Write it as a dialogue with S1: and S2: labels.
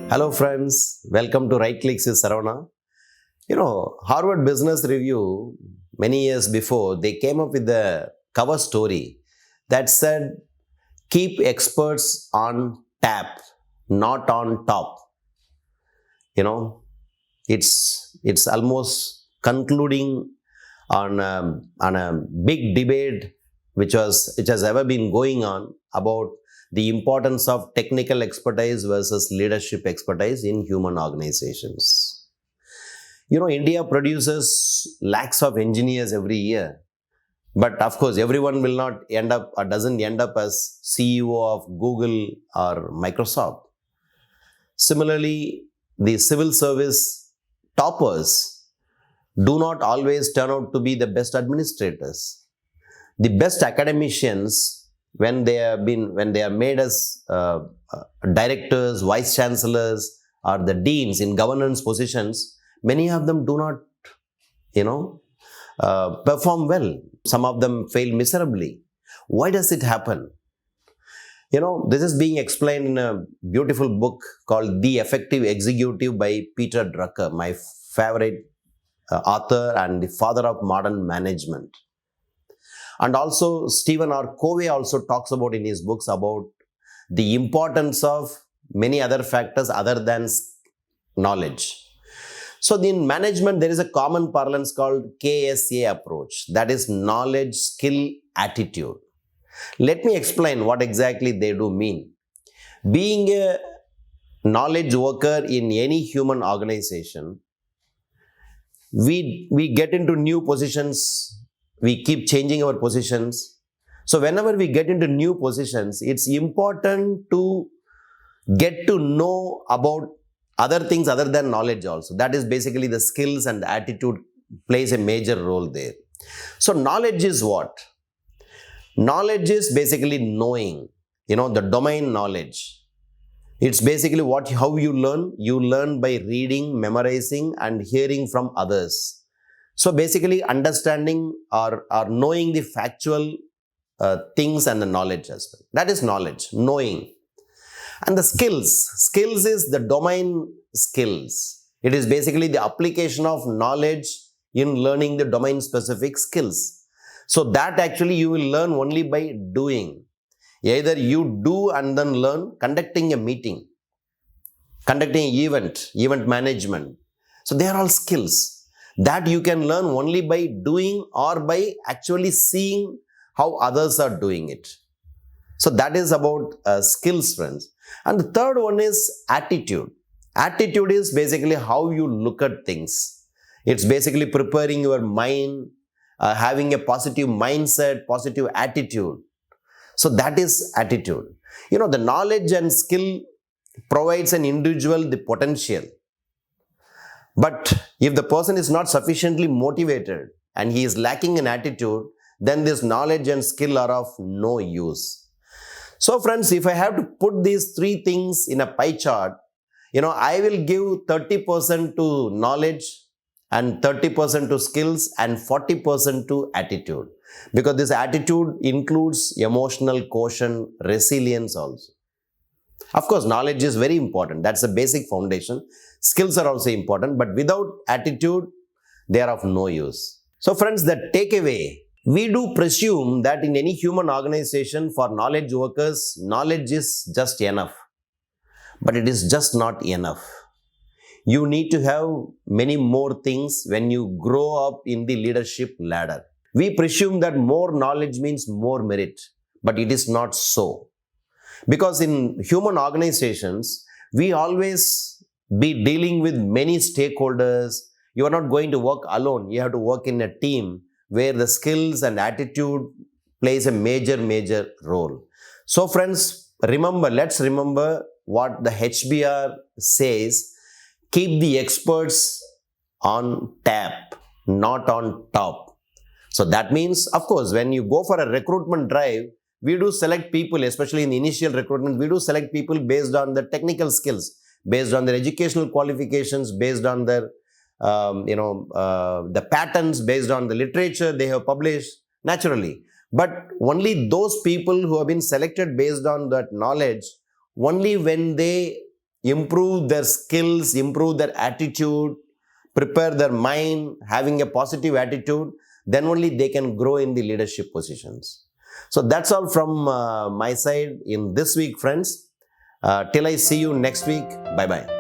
S1: Hello friends, welcome to Right Clicks with Saravana. Harvard Business Review, many years before, they came up with a cover story that said, keep experts on tap, not on top. You know, it's almost concluding on a big debate which has ever been going on about the importance of technical expertise versus leadership expertise in human organizations. India produces lakhs of engineers every year, but of course, everyone will not end up or doesn't end up as CEO of Google or Microsoft. Similarly, the civil service toppers do not always turn out to be the best administrators. The best academicians, when they are made as directors, vice chancellors, or the deans in governance positions, many of them do not, perform well. Some of them fail miserably. Why does it happen? This is being explained in a beautiful book called The Effective Executive by Peter Drucker, my favorite author and the father of modern management. And also Stephen R. Covey also talks about in his books about the importance of many other factors other than knowledge. So in management, there is a common parlance called KSA approach. That is knowledge, skill, attitude. Let me explain what exactly they do mean. Being a knowledge worker in any human organization, we get into new positions, we keep changing our positions. So whenever we get into new positions, it's important to get to know about other things other than knowledge also. That is basically the skills and the attitude plays a major role there. So knowledge is what? Knowledge is basically knowing, the domain knowledge. It's basically how you learn. You learn by reading, memorizing, and hearing from others. So basically understanding or knowing the factual things and the knowledge as well. That is knowledge, knowing. And the skills. Skills is the domain skills. It is basically the application of knowledge in learning the domain specific skills. So that actually you will learn only by doing. Either you do and then learn, conducting a meeting, conducting an event management. So they are all skills that you can learn only by doing or by actually seeing how others are doing it. So that is about skills, friends. And the third one is attitude. Attitude is basically how you look at things. It's basically preparing your mind, having a positive mindset, positive attitude. So that is attitude. The knowledge and skill provides an individual the potential. But if the person is not sufficiently motivated and he is lacking in attitude, then this knowledge and skill are of no use. So friends, if I have to put these three things in a pie chart, I will give 30% to knowledge and 30% to skills and 40% to attitude. Because this attitude includes emotional quotient, resilience also. Of course, knowledge is very important. That's the basic foundation. Skills are also important, but without attitude, they are of no use. So friends, the takeaway, we do presume that in any human organization for knowledge workers, knowledge is just enough. But it is just not enough. You need to have many more things when you grow up in the leadership ladder. We presume that more knowledge means more merit, but it is not so. Because in human organizations, we always be dealing with many stakeholders. You are not going to work alone. You have to work in a team where the skills and attitude plays a major role. So friends, let's remember what the HBR says. Keep the experts on tap, not on top. So that means, of course, when you go for a recruitment drive, we do select people, especially in the initial recruitment, we do select people based on the technical skills, based on their educational qualifications, based on their, the patterns, based on the literature they have published, naturally. But only those people who have been selected based on that knowledge, only when they improve their skills, improve their attitude, prepare their mind, having a positive attitude, then only they can grow in the leadership positions. So that's all from my side in this week, friends. Till I see you next week. Bye-bye.